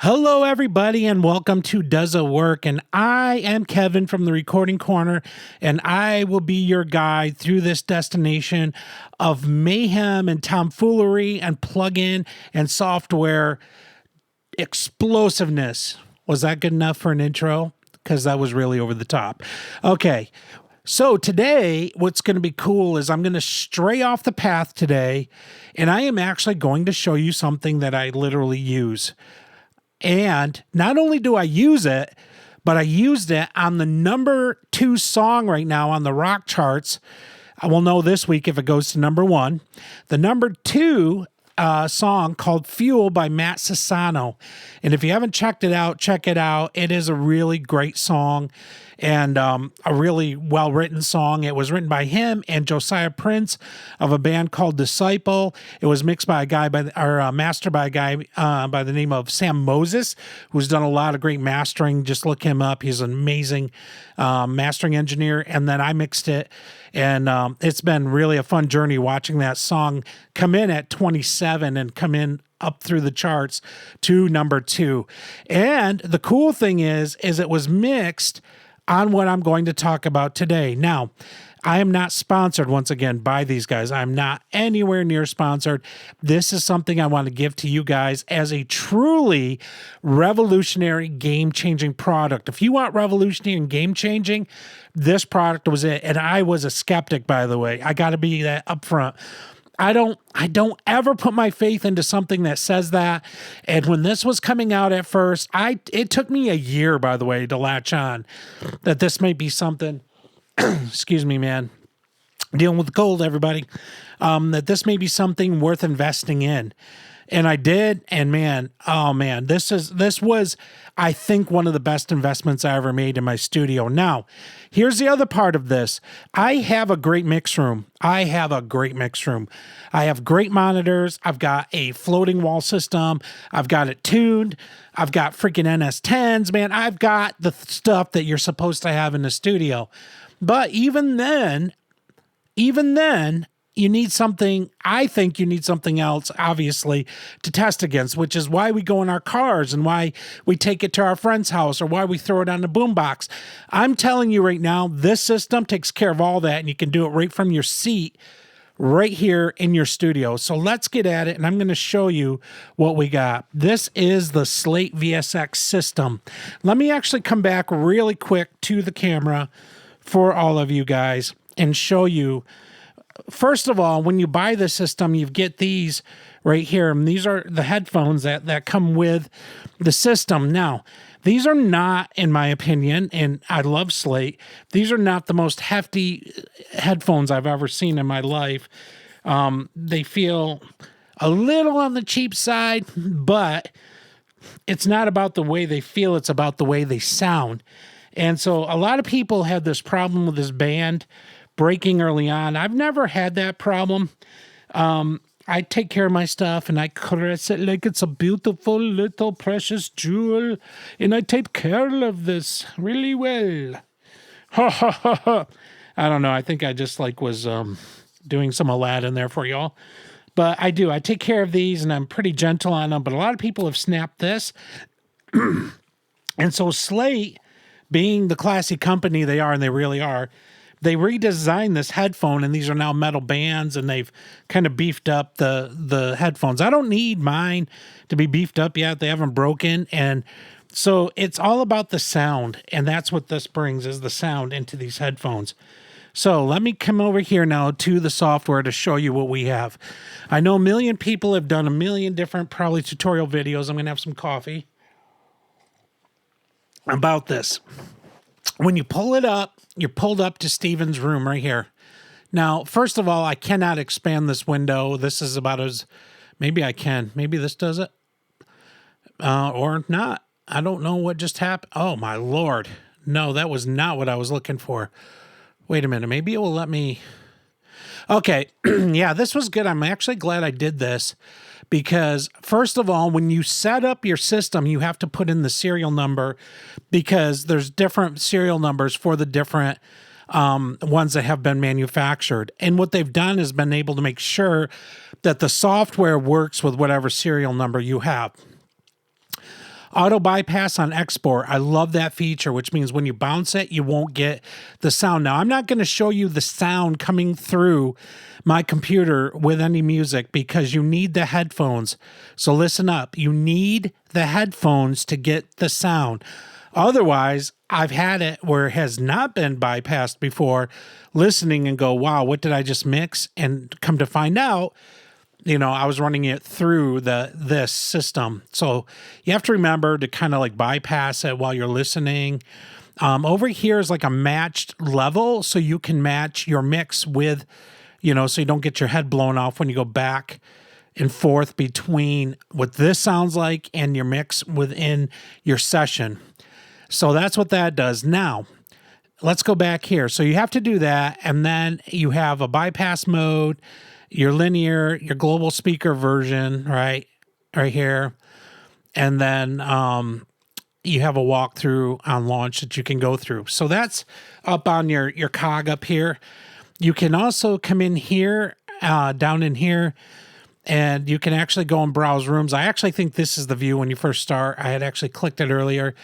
Hello, everybody, and welcome to Does It Work? And I am Kevin from the Recording Corner, and I will be your guide through this destination of mayhem and tomfoolery and plugin and software explosiveness. Was that good enough for an intro? Because that was really over the top. Okay. So today, what's going to be cool is I'm going to stray off the path today, and I am actually going to show you something that I literally use. And not only do I use it, but I used it on the number 2 song right now on the rock charts. I will know this week if it goes to number 1. The number 2 song called Fuel by Matt Sassano. And if you haven't checked it out, check it out. It is a really great song and a really well-written song. It was written by him and Josiah Prince of a band called Disciple. It was mixed by a guy mastered by a guy by the name of Sam Moses, who's done a lot of great mastering. Just look him up. He's an amazing mastering engineer. And then I mixed it, and it's been really a fun journey watching that song come in at 27 and come in up through the charts to number 2. And the cool thing is it was mixed on what I'm going to talk about today. Now, I am not sponsored, once again, by these guys. I'm not anywhere near sponsored. This is something I want to give to you guys as a truly revolutionary, game-changing product. If you want revolutionary and game-changing, this product was it. And I was a skeptic, by the way. I got to be that upfront. I don't ever put my faith into something that says that. And when this was coming out at first, it took me a year, by the way, to latch on that this might be something. Excuse me, man. Dealing with the cold, everybody. That this may be something worth investing in. And I did, and man, oh man, this was, I think, one of the best investments I ever made in my studio. Now, here's the other part of this. I have a great mix room. I have great monitors. I've got a floating wall system. I've got it tuned. I've got freaking NS10s, man. I've got the stuff that you're supposed to have in the studio. But even then, you need something, I think you need something else, obviously, to test against, which is why we go in our cars and why we take it to our friend's house or why we throw it on the boombox. I'm telling you right now, this system takes care of all that, and you can do it right from your seat right here in your studio. So let's get at it, and I'm going to show you what we got. This is the Slate VSX system. Let me actually come back really quick to the camera for all of you guys and show you. First of all, when you buy the system, you get these right here. And these are the headphones that come with the system. Now, these are not, in my opinion, and I love Slate, these are not the most hefty headphones I've ever seen in my life. They feel a little on the cheap side, but it's not about the way they feel, it's about the way they sound. And so a lot of people had this problem with this band breaking early on. I've never had that problem. I take care of my stuff and I caress it like it's a beautiful little precious jewel, and I take care of this really well. Ha ha ha ha. I don't know. I think I just was doing some Aladdin there for y'all. But I do. I take care of these and I'm pretty gentle on them. But a lot of people have snapped this. And so Slate, being the classy company they are, and they really are, they redesigned this headphone, and these are now metal bands, and they've kind of beefed up the headphones. I don't need mine to be beefed up yet. They haven't broken. And so it's all about the sound, and that's what this brings, is the sound into these headphones. So let me come over here now to the software to show you what we have. I know a million people have done a million different probably tutorial videos. I'm going to have some coffee about this. When you pull it up, you're pulled up to Steven's room right here. Now, first of all, I cannot expand this window. This is about as, maybe I can. Maybe this does it. Or not. I don't know what just happened. Oh, my Lord. No, that was not what I was looking for. Wait a minute. Maybe it will let me. Okay. Yeah, this was good. I'm actually glad I did this. Because first of all, when you set up your system, you have to put in the serial number, because there's different serial numbers for the different ones that have been manufactured. And what they've done is been able to make sure that the software works with whatever serial number you have. Auto bypass on export. I love that feature, which means when you bounce it, you won't get the sound. Now, I'm not going to show you the sound coming through my computer with any music because you need the headphones. So listen up. You need the headphones to get the sound. Otherwise, I've had it where it has not been bypassed before, listening and go, wow, what did I just mix? And come to find out, I was running it through this system. So you have to remember to kind of like bypass it while you're listening. Over here is like a matched level, so you can match your mix with, so you don't get your head blown off when you go back and forth between what this sounds like and your mix within your session. So that's what that does. Now, let's go back here. So you have to do that, and then you have a bypass mode, your linear, your global speaker version, right here. And then you have a walkthrough on launch that you can go through. So that's up on your cog up here. You can also come in here, down in here, and you can actually go and browse rooms. I actually think this is the view when you first start. I had actually clicked it earlier.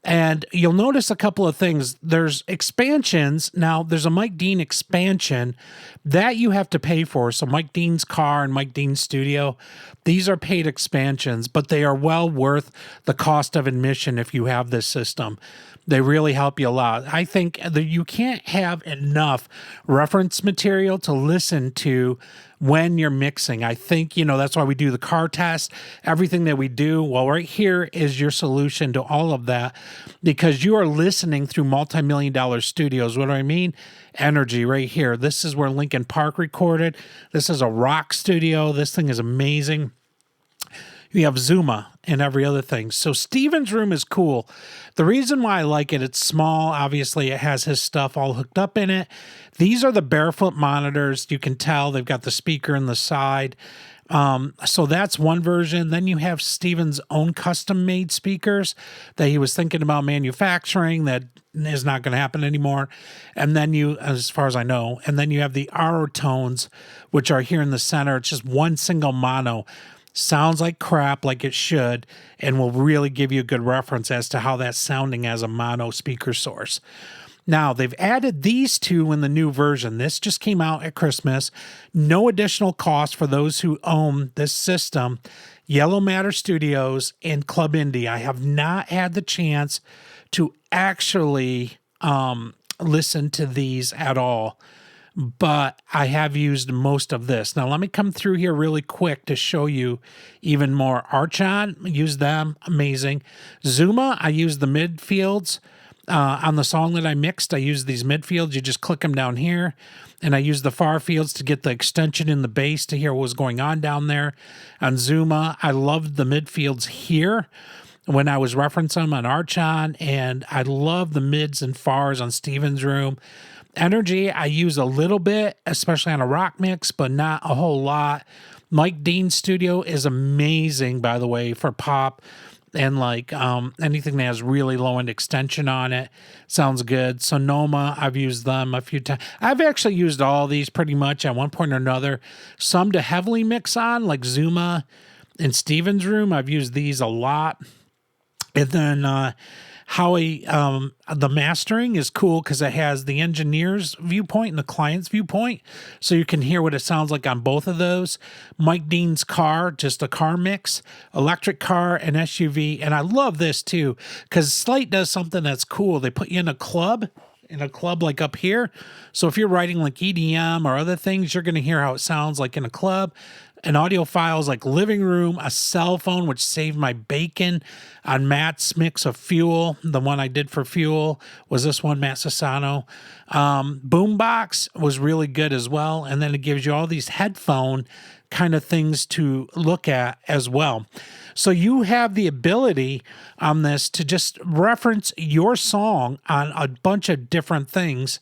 And you'll notice a couple of things. There's expansions. Now, there's a Mike Dean expansion that you have to pay for. So Mike Dean's Car and Mike Dean's Studio, these are paid expansions, but they are well worth the cost of admission if you have this system. They really help you a lot. I think that you can't have enough reference material to listen to when you're mixing. I think, that's why we do the car test, everything that we do. Well, right here is your solution to all of that, because you are listening through multi-million-dollar studios. What do I mean? Energy right here. This is where Linkin Park recorded. This is a rock studio. This thing is amazing. You have Zuma and every other thing. So Steven's room is cool. The reason why I like it, it's small. Obviously, it has his stuff all hooked up in it. These are the barefoot monitors. You can tell they've got the speaker in the side. So that's one version. Then you have Steven's own custom-made speakers that he was thinking about manufacturing that is not going to happen anymore. And then as far as I know, and then you have the Aro tones, which are here in the center. It's just one single mono. Sounds like crap, like it should, and will really give you a good reference as to how that's sounding as a mono speaker source. Now, they've added these two in the new version. This just came out at Christmas. No additional cost for those who own this system. Yellow Matter Studios and Club Indie. I have not had the chance to actually listen to these at all, but I have used most of this. Now, let me come through here really quick to show you even more. Archon, use them, amazing. Zuma, I use the midfields. On the song that I mixed, I use these midfields. You just click them down here, and I use the far fields to get the extension in the bass to hear what was going on down there. On Zuma, I loved the midfields here when I was referencing them on Archon, and I love the mids and fars on Steven's room. Energy, I use a little bit, especially on a rock mix, but not a whole lot. Mike Dean's Studio is amazing, by the way, for pop and like anything that has really low-end extension on it. Sounds good. Sonoma, I've used them a few times. I've actually used all these pretty much at one point or another. Some to heavily mix on, like Zuma and Steven's room. I've used these a lot. And then Howie, the mastering is cool because it has the engineer's viewpoint and the client's viewpoint, so you can hear what it sounds like on both of those. Mike Dean's Car, just a car mix, electric car and SUV, and I love this too because Slate does something that's cool. They put you in a club like up here, so if you're writing like EDM or other things, you're going to hear how it sounds like in a club. An audio files like living room, a cell phone, which saved my bacon on Matt's mix of Fuel. The one I did for Fuel was this one, Matt Sassano. Boombox was really good as well. And then it gives you all these headphone kind of things to look at as well. So you have the ability on this to just reference your song on a bunch of different things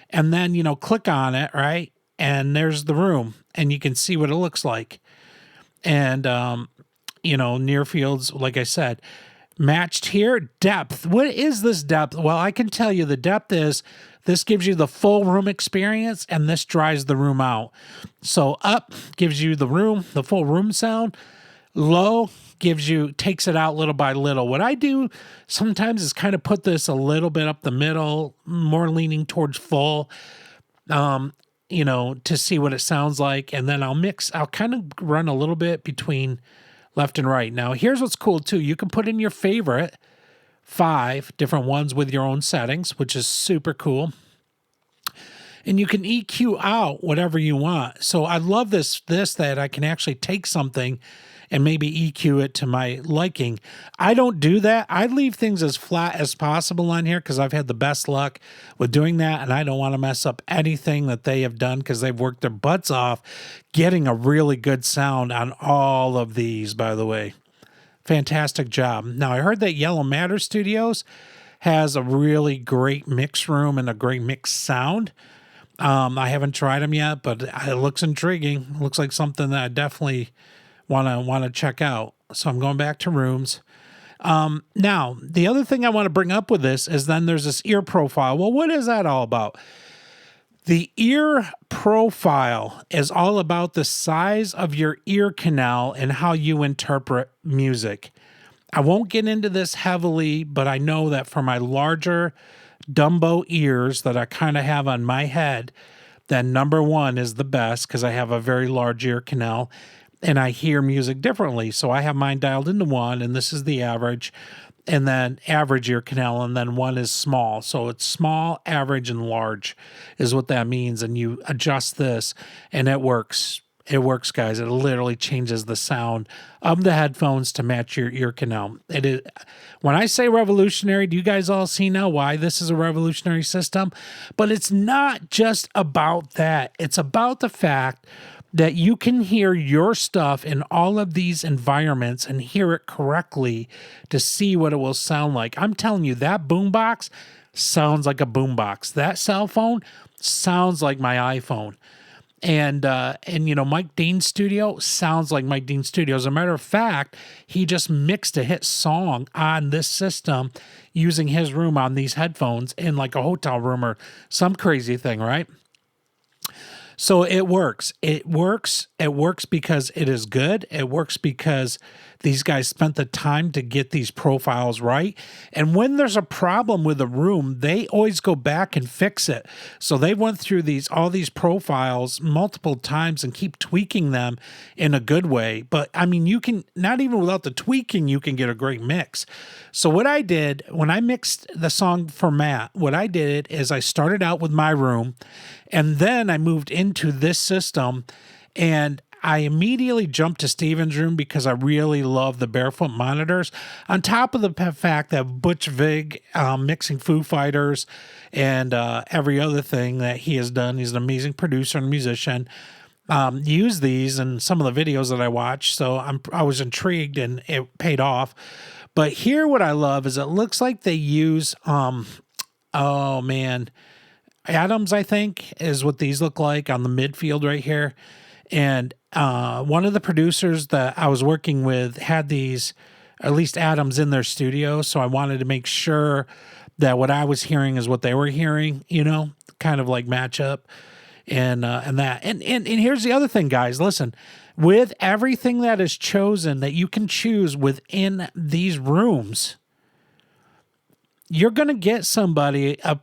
and then, click on it, right? And there's the room, and you can see what it looks like. And, near fields, like I said, matched here. Depth. What is this depth? Well, I can tell you the depth is this gives you the full room experience, and this dries the room out. So up gives you the full room sound. Low takes it out little by little. What I do sometimes is kind of put this a little bit up the middle, more leaning towards full, to see what it sounds like. And then I'll kind of run a little bit between left and right. Now, here's what's cool too. You can put in your favorite 5 different ones with your own settings, which is super cool. And you can EQ out whatever you want. So I love this that I can actually take something and maybe EQ it to my liking. I don't do that. I leave things as flat as possible on here because I've had the best luck with doing that, and I don't want to mess up anything that they have done because they've worked their butts off getting a really good sound on all of these, by the way. Fantastic job. Now, I heard that Yellow Matter Studios has a really great mix room and a great mix sound. I haven't tried them yet, but it looks intriguing. It looks like something that I definitely want to check out. So I'm going back to rooms. Now, the other thing I want to bring up with this is then there's this ear profile. Well, what is that all about? The ear profile is all about the size of your ear canal and how you interpret music. I won't get into this heavily, but I know that for my larger Dumbo ears that I kind of have on my head, then number 1 is the best because I have a very large ear canal and I hear music differently. So I have mine dialed into 1, and this is the average, and then average ear canal, and then 1 is small. So it's small, average, and large is what that means. And you adjust this, and it works. It works, guys. It literally changes the sound of the headphones to match your ear canal. It is. When I say revolutionary, do you guys all see now why this is a revolutionary system? But it's not just about that. It's about the fact that you can hear your stuff in all of these environments and hear it correctly to see what it will sound like. I'm telling you, that boombox sounds like a boombox. That cell phone sounds like my iPhone. And Mike Dean's studio sounds like Mike Dean's studio. As a matter of fact, he just mixed a hit song on this system using his room on these headphones in like a hotel room or some crazy thing, right? So it works. It works because it is good. It works because these guys spent the time to get these profiles right. And when there's a problem with a room, they always go back and fix it. So they went through all these profiles multiple times and keep tweaking them in a good way. But I mean, you can, not even without the tweaking, you can get a great mix. So what I did when I mixed the song for Matt, what I did is I started out with my room, and then I moved into this system, and I immediately jumped to Steven's room because I really love the barefoot monitors. On top of the fact that Butch Vig mixing Foo Fighters and every other thing that he has done, he's an amazing producer and musician. Use these in some of the videos that I watched, so I was intrigued and it paid off. But here, what I love is it looks like they use Adams, I think, is what these look like on the midfield right here. And one of the producers that I was working with had these, at least Adams, in their studio. So I wanted to make sure that what I was hearing is what they were hearing, kind of like match up and that. And here's the other thing, guys. Listen, with everything that is chosen that you can choose within these rooms, you're going to get somebody, a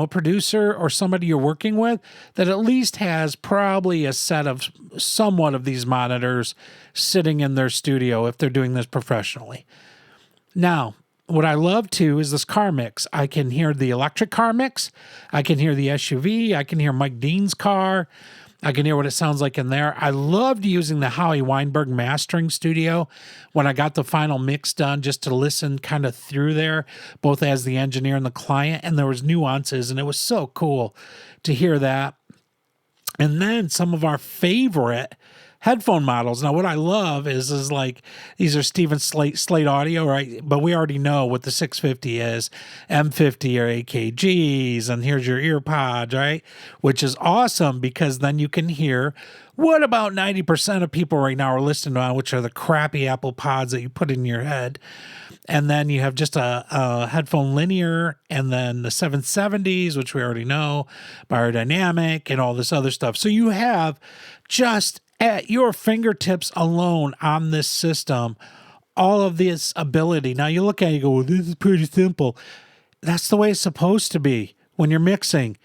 producer or somebody you're working with that at least has probably a set of somewhat of these monitors sitting in their studio if they're doing this professionally. Now, what I love too is this car mix. I can hear the electric car mix. I can hear the SUV. I can hear Mike Dean's car. I can hear what it sounds like in there. I loved using the Howie Weinberg mastering studio when I got the final mix done, just to listen kind of through there, both as the engineer and the client, and there was nuances, and it was so cool to hear that. And then some of our favorite headphone models. Now, what I love is like, these are Steven Slate Audio, right? But we already know what the 650 is, M50 or AKGs, and here's your ear pods, right? Which is awesome because then you can hear what about 90% of people right now are listening on, which are the crappy Apple pods that you put in your head. And then you have just a headphone linear, and then the 770s, which we already know, biodynamic, and all this other stuff. So you have just at your fingertips alone on this system all of this ability. Now you look at it and you go, well, this is pretty simple. That's the way it's supposed to be when you're mixing.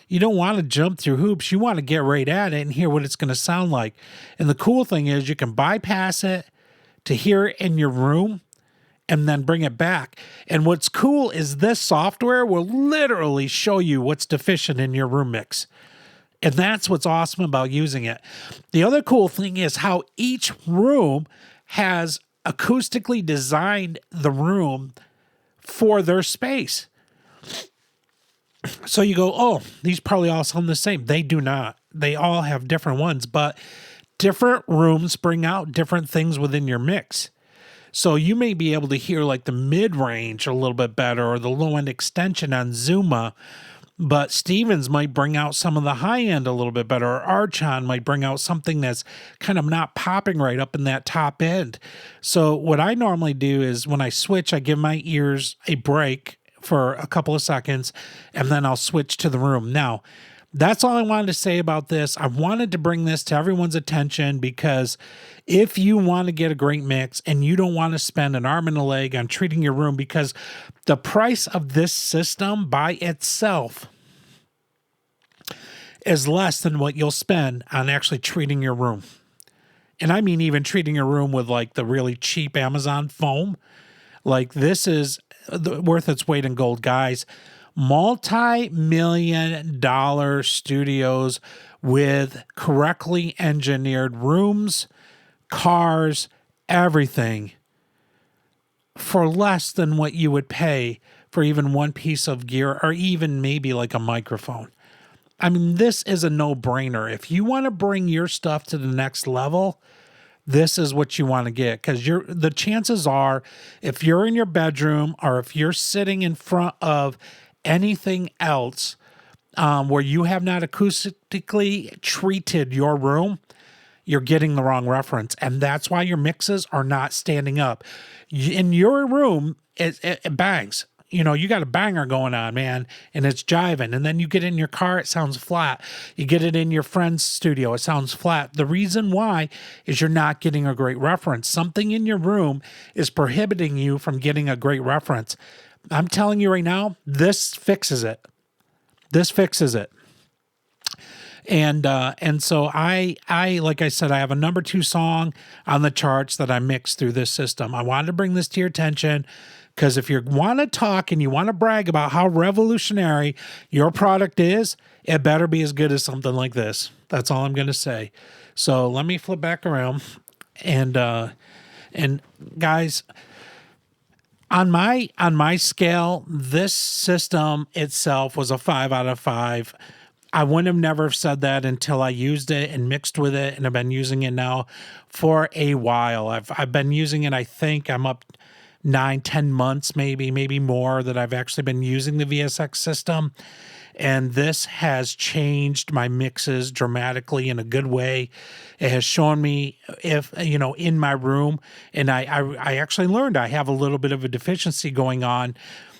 You don't want to jump through hoops. You want to get right at it and hear what it's going to sound like. And the cool thing is you can bypass it to hear it in your room and then bring it back. And what's cool is this software will literally show you what's deficient in your room mix. And that's what's awesome about using it. The other cool thing is how each room has acoustically designed the room for their space. So you go, oh, these probably all sound the same. They do not. They all have different ones, but different rooms bring out different things within your mix. So you may be able to hear like the mid-range a little bit better or the low-end extension on Zuma, but Stevens might bring out some of the high end a little bit better, or Archon might bring out something that's kind of not popping right up in that top end. So what I normally do is when I switch, I give my ears a break for a couple of seconds, and then I'll switch to the room. Now, that's all I wanted to say about this. I wanted to bring this to everyone's attention because if you want to get a great mix and you don't want to spend an arm and a leg on treating your room, because the price of this system by itself is less than what you'll spend on actually treating your room. And I mean even treating your room with like the really cheap Amazon foam. Like this is worth its weight in gold, guys. Multi-million-dollar studios with correctly engineered rooms, cars, everything for less than what you would pay for even one piece of gear or even maybe like a microphone. I mean, this is a no-brainer. If you want to bring your stuff to the next level, this is what you want to get, because the chances are if you're in your bedroom or if you're sitting in front of anything else where you have not acoustically treated your room, you're getting the wrong reference. And that's why your mixes are not standing up. In your room, it bangs. You know, you got a banger going on, man, and it's jiving. And then you get in your car, it sounds flat. You get it in your friend's studio, it sounds flat. The reason why is you're not getting a great reference. Something in your room is prohibiting you from getting a great reference. I'm telling you right now, this fixes it. This fixes it. And so I like I said, I have a number 2 song on the charts that I mixed through this system. I wanted to bring this to your attention because if you want to talk and you want to brag about how revolutionary your product is, it better be as good as something like this. That's all I'm going to say. So let me flip back around and guys, on my scale, this system itself was a 5 out of 5. I wouldn't have never said that until I used it and mixed with it, and I've been using it now for a while. I've been using it, I think I'm up 9-10 months, maybe more, that I've actually been using the VSX system. And this has changed my mixes dramatically in a good way. It has shown me if, you know, in my room, and I actually learned I have a little bit of a deficiency going on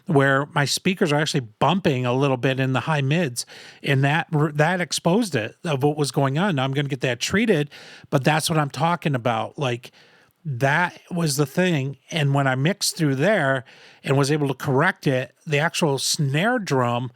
where my speakers are actually bumping a little bit in the high mids, and that exposed it of what was going on. Now I'm going to get that treated, but that's what I'm talking about. Like, that was the thing. And when I mixed through there and was able to correct it, the actual snare drum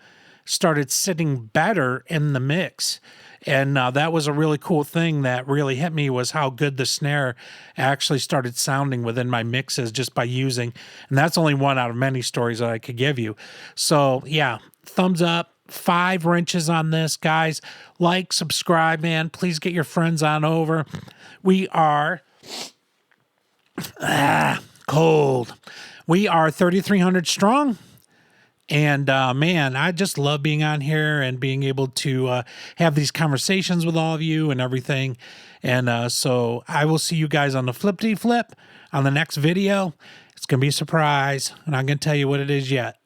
started sitting better in the mix. And that was a really cool thing that really hit me, was how good the snare actually started sounding within my mixes just by using. And that's only one out of many stories that I could give you. So yeah, thumbs up, 5 wrenches on this, guys. Like, subscribe, man. Please get your friends on over. We are cold. We are 3,300 strong. And man, I just love being on here and being able to have these conversations with all of you and everything. And so I will see you guys on the flippity flip on the next video. It's going to be a surprise, and I'm going to tell you what it is yet.